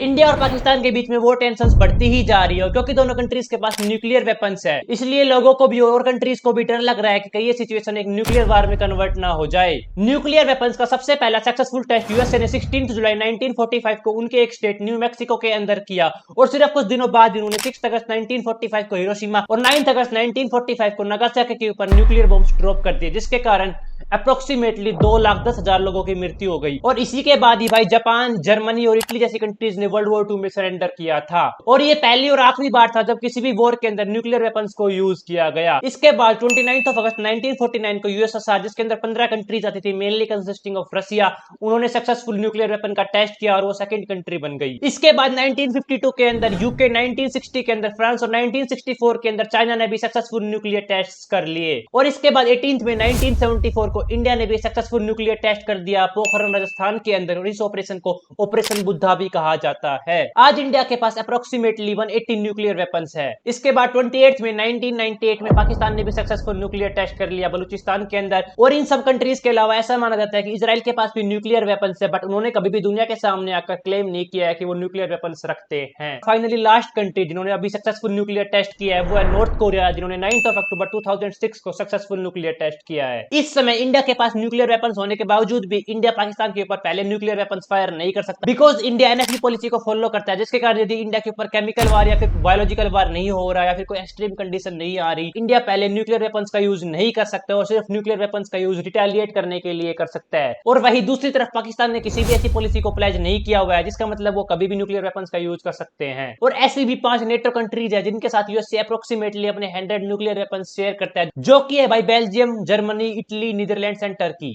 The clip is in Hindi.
इंडिया और पाकिस्तान के बीच में वो टेंशन बढ़ती ही जा रही है क्योंकि दोनों कंट्रीज के पास न्यूक्लियर वेपन्स है। इसलिए लोगों को भी और कंट्रीज को भी डर लग रहा है कि कहीं ये सिचुएशन एक न्यूक्लियर वार में कन्वर्ट ना हो जाए। न्यूक्लियर वेपन्स का सबसे पहला सक्सेसफुल टेस्ट यूएसए ने 16 जुलाई 1945 को उनके एक स्टेट न्यू मैक्सिको के अंदर किया और सिर्फ कुछ दिनों बाद उन्होंने 6 अगस्त 1945 को हिरोशिमा और 9 अगस्त 1945 को नागासाकी के ऊपर न्यूक्लियर बॉम्ब ड्रॉप कर दिए, जिसके कारण अप्रोक्सीमेटली 2,10,000 लोगों की मृत्यु हो गई। और इसी के बाद ही भाई जापान, जर्मनी और इटली जैसी कंट्रीज ने वर्ल्ड वॉर 2 में सरेंडर किया था और ये पहली और आखिरी बार था जब किसी भी वॉर के अंदर न्यूक्लियर वेपन्स को यूज किया गया। इसके बाद 29 अगस्त 1949 को यूएसएसआर, जिसके अंदर 15 कंट्रीज आती थी मेनली कंसिस्टिंग ऑफ रसिया, उन्होंने सक्सेसफुल न्यूक्लियर वेपन का टेस्ट किया और वो सेकंड कंट्री बन गई। इसके बाद 1952 के अंदर यूके, 1960 के अंदर फ्रांस और 1964 के अंदर चाइना ने भी सक्सेसफुल न्यूक्लियर टेस्ट कर लिए। और इसके बाद 18 में 1974 को इंडिया ने भी सक्सेसफुल न्यूक्लियर टेस्ट कर दिया पोखरण राजस्थान के अंदर और इस ऑपरेशन को ऑपरेशन बुद्धा भी कहा जाता है। आज इंडिया के पास अप्रोक्सीमेटली 180 न्यूक्लियर वेपन्स है। इसके बाद 28 में 1998 में पाकिस्तान ने भी सक्सेसफुल न्यूक्लियर टेस्ट कर लिया बलूचिस्तान के अंदर। और इन सब कंट्रीज के अलावा ऐसा माना जाता है कि इजराइल के पास भी न्यूक्लियर वेपन्स है, बट उन्होंने कभी भी दुनिया के सामने आकर क्लेम नहीं किया है कि वो न्यूक्लियर वेपन्स रखते हैं। फाइनली लास्ट कंट्री जिन्होंने अभी सक्सेसफुल न्यूक्लियर टेस्ट किया है वो है नॉर्थ कोरिया, जिन्होंने 9 अक्टूबर 2006 को सक्सेसफुल न्यूक्लियर टेस्ट किया है। इस समय इंडिया के पास न्यूक्लियर वेपन्स होने के बावजूद भी इंडिया पाकिस्तान के ऊपर पहले न्यूक्लियर वेपन्स फायर नहीं कर सकता, बिकॉज इंडिया एनएफसी पॉलिसी को फॉलो करता है, जिसके कारण यदि इंडिया के ऊपर केमिकल वार या फिर बायोलॉजिकल वार नहीं हो रहा या फिर कोई एक्सट्रीम कंडीशन नहीं आ रही, इंडिया पहले न्यूक्लियर वेपन्स का यूज नहीं कर सकता और सिर्फ न्यूक्लियर वेपन्स का यूज रिटेलिएट करने के लिए कर सकता है। और वही दूसरी तरफ पाकिस्तान ने किसी भी ऐसी पॉलिसी को प्लेज नहीं किया हुआ है, जिसका मतलब वो कभी भी न्यूक्लियर वेपन्स का यूज कर सकते हैं। और ऐसी भी 5 नेटो कंट्रीज है जिनके साथ यूएसए अप्रोक्सीमेटली अपने 100 न्यूक्लियर वेपन्स शेयर करता है, जो कि है भाई Belgium, Germany, Italy, Netherlands and Turkey.